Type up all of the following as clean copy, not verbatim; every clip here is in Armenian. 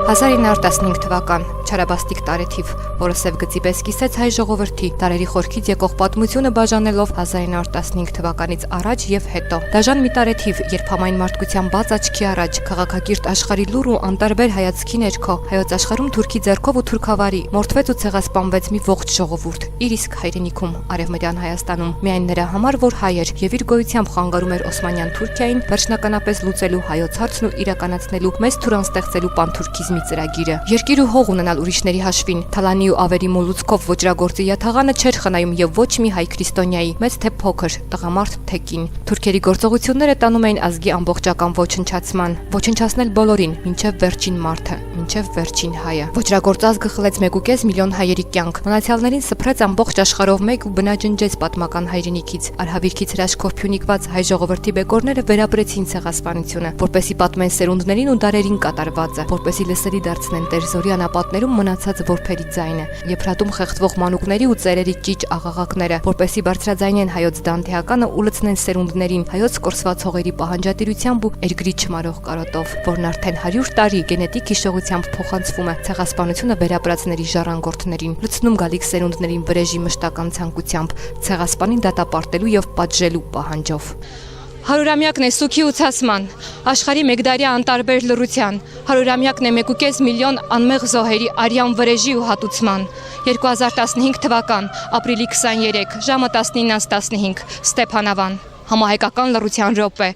1915 թվական Չարաբաստիկ տարեթիվ, որը սև գծի պես կիսեց հայ ժողովրդի տարերի խորքից եկող պատմությունը բաժանելով 1915 թվականից առաջ եւ հետո։ Դաժան մի տարեթիվ, երբ համայն մարդկության բաց աչքի առաջ քաղաքակիրթ աշխարհի լուր ու անտարբեր հայացքի ներքո հայոց աշխարհում թուրքի ձեռքով ու թուրքավարի մորթվեց ու ցեղասպանվեց մի ողջ ժողովուրդ, իր իսկ հայրենիքում, արևմտյան Հայաստանում, միայն նրա համար, որ հայ էր եւ իր գոյությամբ խանգարում էր Օսմանյան Թուրքիային վերջնականապես լուծելու հայոց հարցն ու իրականացնելու մեծ թուրան ստեղծելու պանթուրքիզմի ծրագիրը։ Երկիր ու հող ունենալ ուրիշների հաշվին, թալանի ու ավերի մոլուցքով ոճրագործի յաթաղանը չէր խնայում եւ ոչ մի հայ քրիստոնյայի, մեծ թե փոքր, տղամարդ թե կին։ Թուրքերի գործողությունները տանում էին ազգի ամբողջական ոչնչացման, ոչնչացնել բոլորին, մինչեւ վերջին մարդը, մինչեւ վերջին հայը։ Ոճրագործ ազգը խլեց 1.5 միլիոն հայերի կյանք, մնացյալներին սփռեց ամբողջ աշխարհով մեկ ու բնաջնջեց պատմական հայրենիքից։ Արհավիրքից հրաշքով փյունիկված հայ ժողովրդի բեկորները վերապրեցին ցեղասպանությունը, որպեսզի պատմեն սերունդներին ու դարերին կատարվածը, որպեսզի լսելի դարձնեն Տեր-Զորի անապատներում մնացած որբերի ձայնը, եփրատում խեղդվող մանուկների ու ծերերի ճիճ աղաղակները, որպեսզի բարձրաձայնեն հայոց դանթեականը ու լցնեն սերունդներին հայոց կորսված հողերի պահանջատիրությամբ ու երկրի չմարող կարոտով, որն արդեն 100 տարի գենետիկ հիշողությամբ փոխանցվում է ցեղասպանությունը վերապրածների ժառանգորդներին, լցնում գալիք սերունդներին վրեժի մշտական ցանկությամբ, ցեղասպանին դատապարտելու եւ պատժելու պահանջով։ 100-ամյակն է սուքի ու ցասման, աշխարհի մեկդարյա անտարբեր լռության, 100-ամյակն է 1.5 միլիոն անմեղ զոհերի արյան վրեժի ու հատուցման։ 2015 թվական, ապրիլի 23, ժամը 19:15, Ստեփանավան, համահայկական լռության րոպե։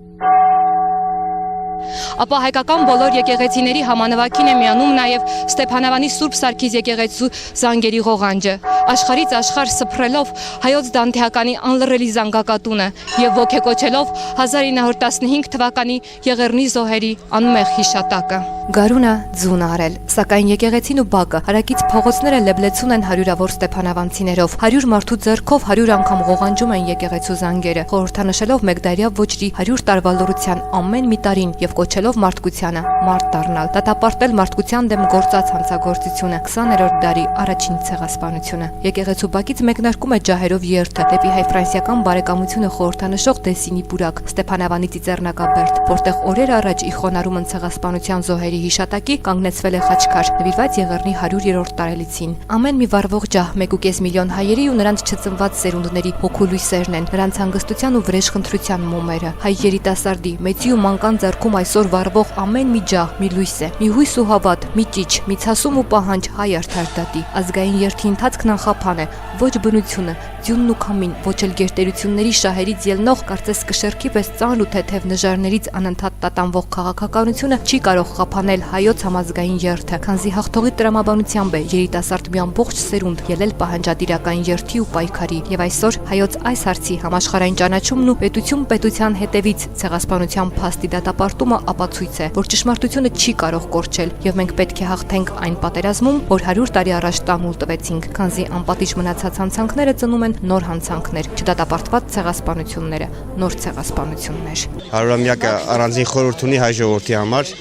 Ապա հայկական բոլոր եկեղեցիների համանվագին է միանում նաև Ստեփանավանի Սուրբ Սարգիս եկեղեցու զանգերի ղողանջը, աշխարհից աշխարհ սփռելով հայոց դանթեականի անլռելի զանգակատունը եւ ոգեկոչելով 1915 թվականի Եղեռնի զոհերի անմեղ հիշատակը։ Գարունը ձուն արել, սակայն եկեղեցին ու բակը հարակից փողոցները լեբլեցուն են հարյուրավոր ստեփանավանցիներով, 100 մարդու ձեռքով 100 անգամ ղողանջում են եկեղեցու զանգերը, խորհրդանշելով մեկդարյա ոճրի 100 տարվա լռության ամեն մի տարին եւ կոչելով մարդկությանը մարդ դառնալ, դատապարտել մարդկության դեմ գործած հանցագործությունը, 20-րդ դարի առաջին ցեղասպանությունը։ Եկեղեցու բակից մեկնարկում է ջահերով երթը դեպի հայ-ֆրանսիական բարեկամությունը խորհրդանշող Դեսինի պուրակ, Ստեփանավանի Ծիծեռնակաբերդ, որտեղ օրեր առաջ ի խոնարհում ցեղասպանության զոհերի հիշատակի կանգնեցվել է խաչքար, նվիրված Եղեռնի 100-րդ տարելիցին։ Ամեն մի վառվող ջահ 1.5 միլիոն հայերի ու նրանց չծնված սերունդների հոգու լույսերն են, նրանց հանգստության ու վրեժխնդրության մոմերը։ Հայ երիտասարդի, մեծի ու մանկան ձեռքում այսօր վառվող ամեն մի ջահ մի լույս է, մի հույս ու հավատ, մի ճիչ, մի ցասում ու պահանջ հայ արդարդատի։ Ազգային երթի ընթացքն անխափան է, ոչ բնությունը, ձյունն ու քամին, ոչ էլ գերտերությունների շահերից ելնող կարծես կշեռքի պես ծանր ու թեթև նժարներից անընդհատ տատանվող քաղաքականությունը չի կարող խափանել հայոց համազգային երթը, քանզի հաղթողի տրամաբանությամբ է երիտասարդ մի ամբողջ սերունդ ելել պահանջատիրական երթի ու պայքարի։ Եվ այսօր հայոց այս հարցի համաշխարհային ճանաչումն ու պետություն պետության հետևից ցեղասպանության փաստի դատապարտումը ապացույց է, որ ճշմարտությունը չի կարող կորչել, եւ մենք պետք է հաղթենք այն պատերազմում, որ 100 տարի առաջ տամուլ տվեցինք, քանզի անպատիժ մնացած հանցանքները ծնում են նոր հանցանքներ, չդատապարտված ցեղասպանությունները, նոր ցեղասպանություններ։ 100-ամյակը առանձին խորհուրդ ունի հայ ժողովրդի համար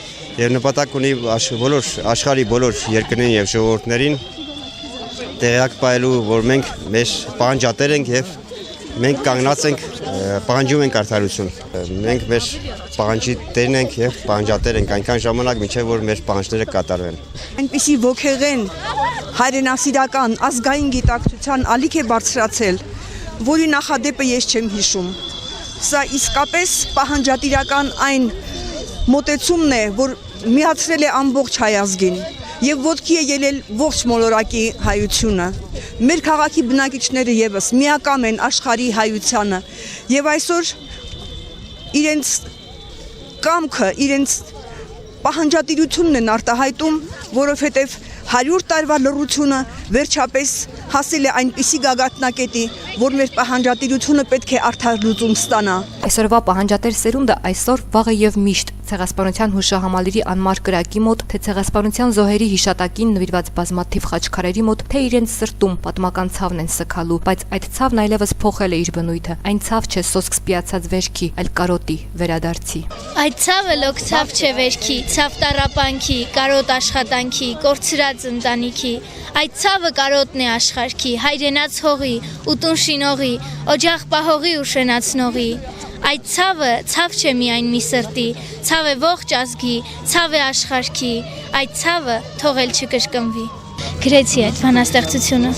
եւ նպատակ ունի բոլոր աշխարհի բոլոր երկրներին եւ ժողովուրդներին տեղյակ պահելու, որ մենք մեր պահանջատեր ենք եւ մենք կանգնած ենք, պահանջում ենք արդարություն։ Մենք մեր պահանջի տերն ենք եւ պահանջատեր ենք այնքան ժամանակ, մինչեւ որ մեր պահանջները կատարվեն։ Այնպիսի ոգեղեն հայրենասիրական ազգային գիտակցության ալիք է բարձրացել, որի նախադեպը ես չեմ հիշում։ Սա իսկապես պահանջատիրական այն մոտեցումն է, որ միացրել է ամբողջ հայ ազգին եւ ոտքի է ելել ողջ մոլորակի հայությունը։ Մեր քաղաքի բնակիչները եւս միակամ են աշխարհի հայությանը եւ այսօր իրենց կամքը, իրենց պահանջատիրությունն են արտահայտում, որովհետեւ 100 տարվա լռությունը վերջապես հասել է այնպիսի գագաթնակետի, որ մեր պահանջատիրությունը պետք է արդար լուծում ստանա։ Այսօրվա պահանջատեր սերունդը այսօր, վաղը եւ միշտ ցեղասպանության հուշահամալիրի անմար կրակի մոտ, թե ցեղասպանության զոհերի հիշատակին նվիրված բազմաթիվ խաչքարերի մոտ, թե իրենց սրտում պատմական ցավն են սքալու, բայց այդ ցավն այլևս փոխել է իր բնույթը։ Այն ցավ չէ սոսկ սպիացած վերքի, այլ կարոտի, վերադարձի։ Այդ ցավը լոկ ցավ չէ վերքի, ցավ տառապանքի, կարոտ աշխատանքի, կորցրած ընտանիքի։ Այդ ցավը կարոտն է աշխարհքի, հայրենաց հողի, ուտուն շինողի, օջախ պահողի ու շենացնողի։ Այդ ցավը ցավ չէ միայն մի սրտի, ցավ է ողջ ազգի, ցավ է աշխարհքի, այդ ցավը թողել չկրկնվի։ Գրեցի այդ բանաստեղծությունը։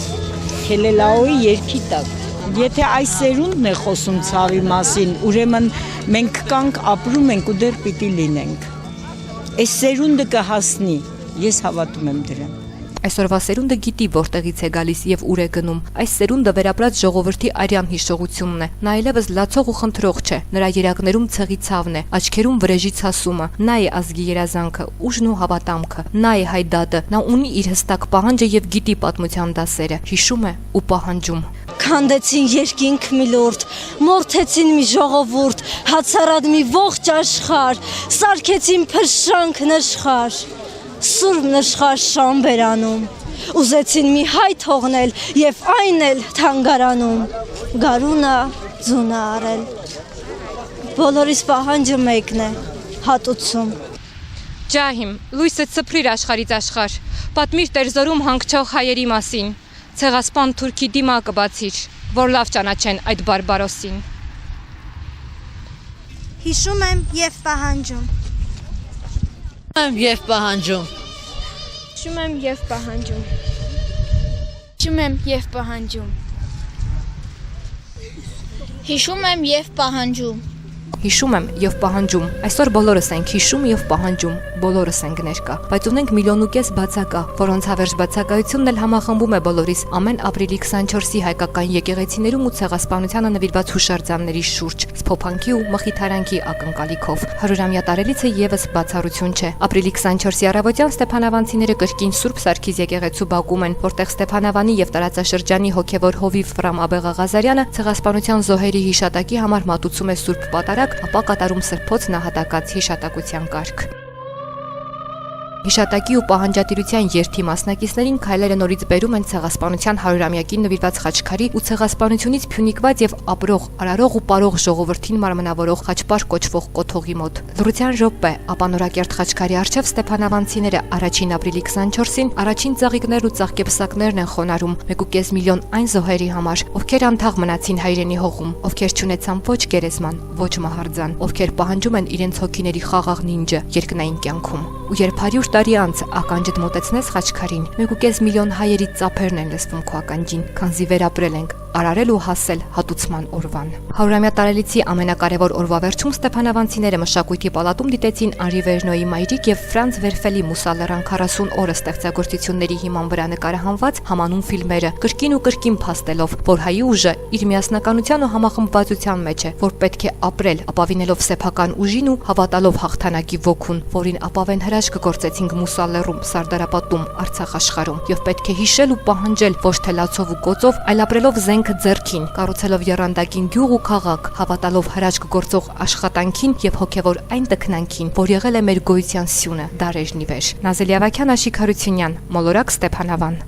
Քելելաոյի երկի տակ։ Եթե այս սերունդն է խոսում ցավի մասին, ուրեմն մենք կանք ապրում ենք ու դեռ պիտի լինենք։ Այս սերունդը կհասնի, ես հավատում եմ դրան։ Այսօրվա սերունդը գիտի որտեղից է գալիս եւ ուր է գնում։ Այս սերունդը վերապրած ժողովրդի արյան հիշողությունն է։ Նա այլևս լացող ու խնդրող չէ։ Նրա երակներում ցեղի ցավն է, աչքերում վրեժի ցասումը։ Նա է ազգի երազանքը, ուժն ու հավատամքը։ Նա է հայդատը։ Նա ունի իր հստակ պահանջը եւ գիտի պատմության դասերը։ Հիշում է ու պահանջում։ Քանդեցին երկինք մի լուրջ, մորթեցին մի ժողովուրդ, հացարad մի ողջ աշխարհ, սարքեցին փշրանք նշխար, սուրբ նշխար շամբերանում, ուզեցին մի հայ թողնել եւ այն էլ թանգարանում, գարունը ձունը արել։ Բոլորիս պահանջը մեկն է, հատուցում։ Ջահիմ, լույսը ծփրիր աշխարից աշխարհ, պատմիր Տերզորում հանգչող հայերի մասին, ցեղասպան թուրքի դիմակը բացիր, որ լավ ճանաչեն այդ բարբարոսին։ Հիշում եմ եւ պահանջում։ Եվ պահանջում։ Հիշում եմ եւ պահանջում։ Հիշում եմ եւ պահանջում։ Հիշում եմ եւ պահանջում։ Հիշում եմ եւ պահանջում։ Այսօր բոլորս ենք հիշում եւ պահանջում, բոլորս ենք ներկա, բայց ունենք 1.5 միլիոն բացակա, որոնց հավերժ բացակայությունն էլ համախմբում է բոլորիս ամեն ապրիլի 24-ի հայկական եկեղեցիներում ու ցեղասպանությանը նվիրված հուշարձանների շուրջ, սփոփանքի ու մխիթարանքի ակնկալիքով։ 100-ամյա տարելիցը եւս բացառություն չէ։ Ապրիլի 24-ի առավոտյան ստեփանավանցիները կրկին Սուրբ Սարգիս եկեղեցու բակում են, որտեղ Ստեփանավանի եւ տարածաշրջանի հոգեվոր հովիվ Ֆրամ Աբեղա Ղազարյանը ցեղասպանության զոհերի հիշատակի համար մատուցում է Սուրբ Պատարագ, ապա կատարում սրբոց նահատակած հիշատակության կարգ։ Հիշատակի ու պահանջատիրության երթի մասնակիցներին քայլերը նորից բերում են ցեղասպանության 100-ամյակին նվիրված խաչքարի ու ցեղասպանությունից փյունիկված եւ ապրող, արարող ու պարող ժողովրդին մարմնավորող խաչպար կոչվող կոթողի մոտ։ Լրության րոպե, ապա նորակերտ խաչքարի առջև ստեփանավանցիները առաջին ապրիլի 24-ին առաջին ծաղիկներն ու ծաղկեպսակներն են խոնարհում 1.5 միլիոն այն զոհերի համար, ովքեր անթաղ մնացին հայրենի հողում, ովքեր չունեցան ոչ գերեզման, ոչ մահարձան, ովքեր պահանջում են իրենց հոգիների խաղաղ նինջը երկնային կյանքում։ Ու երբ 100 տարի անց ականջդ մոտեցնես խաչքարին, 1.5 միլիոն հայերի ծափերն են լսվում քո ականջին, քանզի վերապրել ենք, արարել ու հասել հատուցման օրվան։ 100-ամյա տարելիցի ամենակարևոր օրվա վերջում ստեփանավանցիները մշակույթի պալատում դիտեցին Անրի Վերնոյի մայրիկ եւ Ֆրանց Վերֆելի Մուսալերան 40 օրը ստեղծագործությունների հիման վրա նկարահանված համանուն ֆիլմերը, կրկին ու կրկին փաստելով, որ հայի ուժը իր միասնականության ու համախմբվածության մեջ է, որ պետք է ապրել, ապավինելով սեփական ուժին ու հավատալով հաղթանակի ոգուն, որին ապավեն հրաշք գործեցինք Մուսալերում, Սարդարապատում, Արցախ աշխարհում, եւ պետք է հիշել ու պահանջել ոչ թե լացով ու կոծով, այլ ապրելով զենքը ձեռքին, կառուցելով եռանդակին գյուղ ու քաղաք, հավատալով հրաշք գործող աշխատանքին եւ հոգեվոր այն տքնանքին, որ եղել է մեր գոյության սյունը դարերն ի վեր։ Նազելի Ավագյան, Աշիկ Հարությունյան, Մոլորակ, Ստեփանավան։